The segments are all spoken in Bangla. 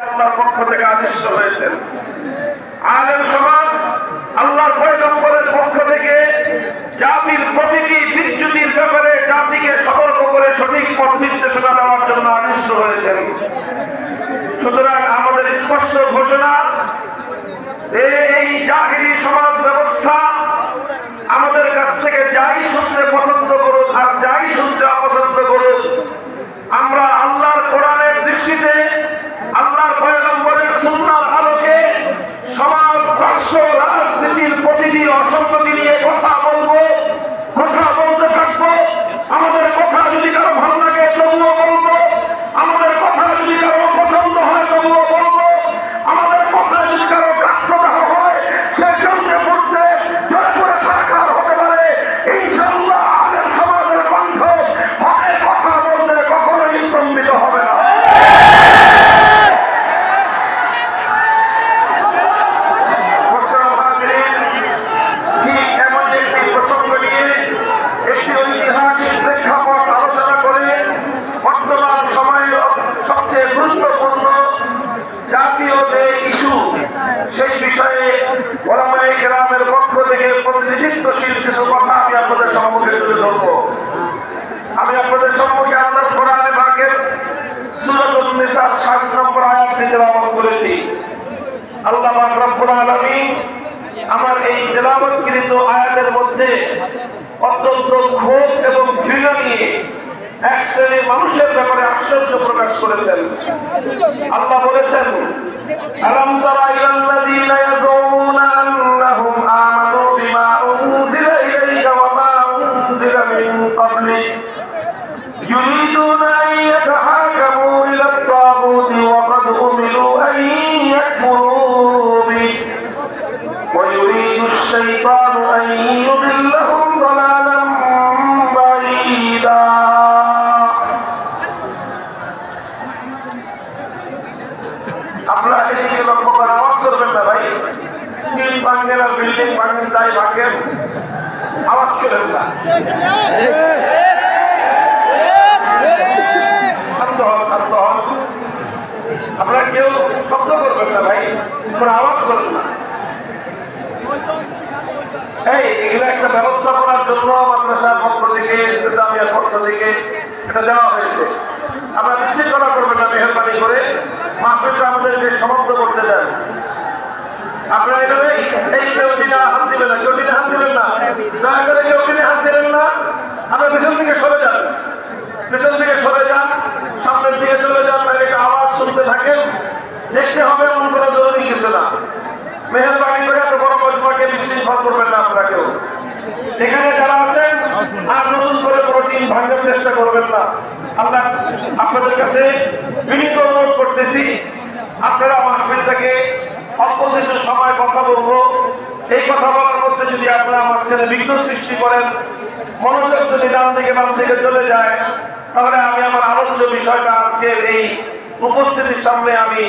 আল্লাহর পক্ষ থেকে আদিষ্ট হয়েছেন। আলেম সমাজ আল্লাহর পয়গম্বরের পক্ষ থেকে জাতির প্রতিটি বিচ্যুতির ব্যাপারে জাতিকে সতর্ক করে সঠিক পথ নির্দেশনা দেওয়ার জন্য আদিষ্ট হয়েছেন। সুতরাং আমাদের স্পষ্ট ঘোষণা, এই জাহিলি সমাজ ব্যবস্থা আমাদের কাছ থেকে যাই শুনতে পছন্দ করুক আর যাই শুনতে অপছন্দ করুক, আমরা আল্লাহর কোরআনের দৃষ্টিতে আল্লাহর পয়গম্বরের সুন্নাহর আলোকে সমাজ রাষ্ট্র রাজনীতির প্রতিটি অসঙ্গতি নিয়ে কথা বলবো, কথা বলতে থাকবো। আমাদের কথা যদি কারো ভালো লাগে তবুও বলবো, আমাদের কথা যদি কারো পছন্দ হয় তবুও বলবো, আমাদের কথা যদি কারো কাঠপ্রদাহ হয় সেই জন্য পড়তে জোরে করে সরকার হতে পারে। ইনশাআল্লাহ আলেম সমাজের কণ্ঠ হকের কথা বলতে কখনোই স্তম্ভিত হবে না। সেই বিষয়ে ওলামায়ে কেরামের পক্ষ থেকে প্রতিনিধিত্বশীল কিছু কথা আমি আপনাদের সম্মুখে তুলে ধরবো। আমি আপনাদের সম্মুখে আল্লাহর কোরআনে পাকের সূরাতুন নিসার 7 নম্বর আয়াতটি তেলাওয়াত করেছি। আল্লাহ পাক রব্বুল আলামিন আমার এই তেলাওয়াতকৃত আয়াতের মধ্যে অত্যন্ত ক্ষোভ এবং ঘৃণা নিয়ে এক শ্রেণীর মানুষের ব্যাপারে আশ্চর্য প্রকাশ করেছেন। আল্লাহ বলেছেন, ألم تر إلى الذين يزعمون أنهم آمنوا بما أنزل إليك وما أنزل من قبلك يريدون أن يتحاكموا إلى الطاغوت وقد أمروا أن يكفروا به ويريد الشيطان أن يضلهم ضلالا بعيدا। আপনারা এদিকে লক্ষ্য করে আওয়াজ করবেন না ভাই। স্টিল ভাঙেন আর বিল্ডিং ভাঙেন, যাই ভাঙেন, আওয়াজ করবেন না। শান্ত হন, শান্ত হন। আপনারা কেউ শব্দ করবেন না ভাই, কোনো আওয়াজ করবেন না। এগুলো একটা ব্যবস্থা করার জন্য মাদ্রাসার পক্ষ থেকে, ইসলামিয়ার পক্ষ থেকে এটা দেওয়া হয়েছে। আমরা বিশৃঙ্খলা করবেন না মেহরবানি করে, মাহফিলটা আমাদেরকে সমাপ্ত করতে দেন। আপনারা এভাবে এই কেউ দিনে হাত দিবেন না, কেউ দিনে হাত দিবেন না, দয়া করে কেউ দিনে হাত দিবেন না। আপনারা পেছন দিকে সরে যান, পেছন দিকে সরে যান, সামনের দিকে চলে যান। একটা আওয়াজ শুনতে থাকেন, দেখতে হবে এমন কোনো জরুরি কিছু না। মেহরবানি করে এত বড় মজমাকে বিশৃঙ্খল করবেন না আপনারা কেউ। এখানে যারা আছেন আর নতুন করে কোনো টিম ভাঙার চেষ্টা করবেন না। আল্লাহ আপনাদের কাছে বিনীত অনুরোধ করতেছি, আপনারা মাহফিলটাকে অল্প কিছু সময় কথা বলবো। এই কথা বলার মধ্যে যদি আপনারা আমার ছেলে বিঘ্ন সৃষ্টি করেন, মনোযোগ যদি ডান থেকে বাম থেকে চলে যায়, তাহলে আমি আমার আলোচ্য বিষয়টা আজকের এই উপস্থিতির সামনে আমি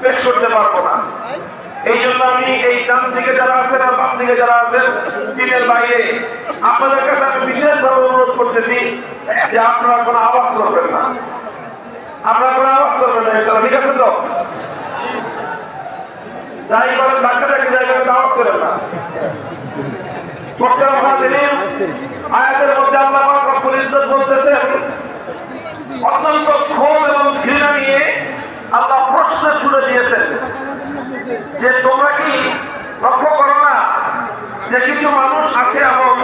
পেশ করতে পারবো না। এই জন্য আমি এই ডান দিকে যারা আছেন আর বাম দিকে যারা আছেন টিমের বাইরে, আপনাদের কাছে আমি বিশেষভাবে অনুরোধ করতেছি যে আপনারা কোনো আওয়াজ করবেন না, আপনারা কোনো আওয়াজ করবেন না। ঠিক আছে তো? যাই করেন ডাক্তারকে যাই করেন, আওয়াজ করেন না। আয়াতের মধ্যে আল্লাহ পাক রব্বুল ইজ্জত বলতেছেন, অত্যন্ত ক্ষোভ এবং ঘৃণা নিয়ে আল্লাহ প্রশ্ন ছুড়ে দিয়েছেন যে তোমরা কি লক্ষ্য করো না যে কিছু মানুষ আছে এমন